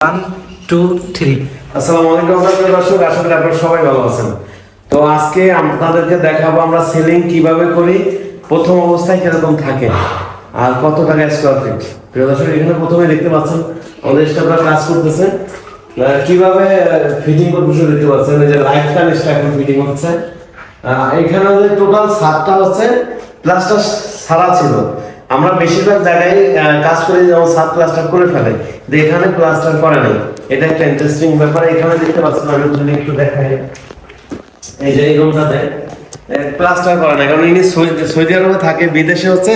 1 2 3 আসসালামু আলাইকুম প্রিয় দর্শক, আশা করি আপনারা সবাই ভালো আছেন। তো আজকে আপনাদেরকে দেখাবো আমরা সেলিং কিভাবে করি, প্রথম অবস্থায় কিরকম থাকে আর কত টাকা স্কয়ার ফিট। প্রিয় দর্শক, এখানে প্রথমে দেখতে পাচ্ছেন আমাদের স্টাফরা কাজ করতেছে, কিভাবে ফিটিং করতে শুরু দেখতে পাচ্ছেন। এই যে লাইফ টাইম এখন ফিটিং হচ্ছে। এখানে আমাদের টোটাল ছাদটা হচ্ছে প্লাস্টার সারা ছিল। আমরা বেশিরভাগ জায়গায় কাজ করি যেমন ছাদ প্লাস্টার করে ফেলে, কিন্তু এখানে প্লাস্টার করে নাই। এটা একটা ইন্টারেস্টিং ব্যাপার। এখানে দেখতে পাচ্ছেন, আমি যদি একটু দেখাই, এই যে এই রুমটাতে প্লাস্টার করে না, কারণ ইনি সৌদি আরবে থাকে, বিদেশে হচ্ছে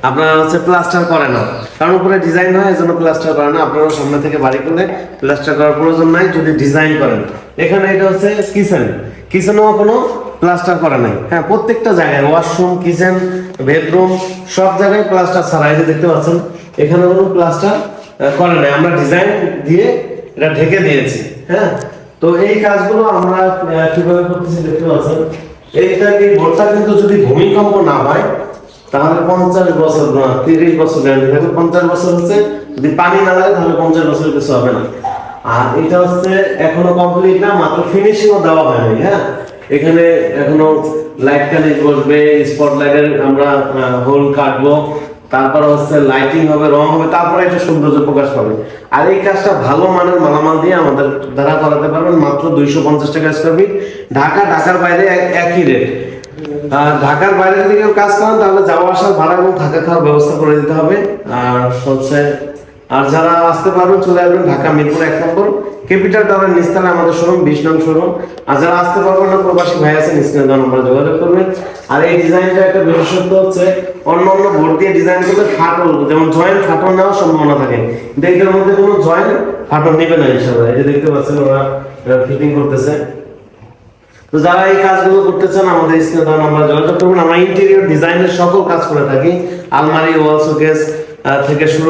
আপনার হচ্ছে প্লাস্টার করে না, কারণ উপরে ডিজাইন হয়, এজন্য প্লাস্টার করে না। আপনারা সামনে থেকে বাড়ি করলে প্লাস্টার করার প্রয়োজন নাই যদি ডিজাইন করেন। এখানে এটা হচ্ছে কিচেনেও কোনো প্লাস্টার করা নাই। হ্যাঁ, প্রত্যেকটা জায়গায় ওয়াশরুম, কিচেন, বেডরুম সব জায়গায় প্লাস্টার ছাড়া। এই যে দেখতে পাচ্ছেন এখানে কোনো প্লাস্টার করে নাই, আমরা ডিজাইন দিয়ে এটা ঢেকে দিয়েছি। হ্যাঁ, তো এই কাজগুলো আমরা কিভাবে করতেছি দেখতে পাচ্ছেন। এই বোর্ডটা কিন্তু যদি ভূমিকম্প না হয় তাহলে 50 বছর না 30 বছর গ্যারান্টি থাকবে। 50 বছর হচ্ছে যদি পানি না লাগে তাহলে 50 বছর কিছু হবে না। আর এটা হচ্ছে এখনো কমপ্লিট না, মাত্র ফিনিশিংও দেওয়া হয়নি। হ্যাঁ, এখানে এখনো লাইট কানেক্ট বসবে, স্পট লাইটের আমরা হোল কাটবো, তারপর হচ্ছে লাইটিং হবে, রং হবে, তারপরে এটা সৌন্দর্য প্রকাশ পাবে। আর এই কাজটা ভালো মানের মালামাল দিয়ে আমাদের দ্বারা করাতে পারবেন মাত্র 250 টাকা স্কয়ার ফিট। ঢাকার বাইরে একই রেট। ঢাকার বাইরে যদি কেউ কাজ করেন তাহলে যাওয়া আসার ভাড়া এবং থাকা খাওয়ার ব্যবস্থা করে দিতে হবে। আর যারা আসতে পারবেন চলে আসবেন ঢাকা মিরপুর 1 নম্বর ক্যাপিটাল টাওয়ারের নিচতলা আমাদের শোরুম, 20 নং শোরুম। আর যারা আসতে পারবেন না, প্রবাসী ভাই আছেন, স্ক্রিনে দেওয়া নম্বরে যোগাযোগ করবেন। আর এই ডিজাইনটা একটা বিশেষত্ব হচ্ছে অন্য বোর্ড দিয়ে ডিজাইন করলে ফাটল, যেমন জয়েন্ট ফাটল নেওয়ার সম্ভাবনা থাকে, কিন্তু এটার মধ্যে কোনো জয়েন্ট ফাটল নেবে না ইনশাআল্লাহ। এই যে দেখতে পাচ্ছেন ওরা ফিটিং করতেছে। তো যারা এই কাজগুলো করতে চান আমাদের স্ক্রিনে দেওয়া নম্বরে যোগাযোগ করবেন। আমরা ইন্টেরিয়র ডিজাইনের সকল কাজ করে থাকি, আলমারি, ওয়াল, শোকেস থেকে শুরু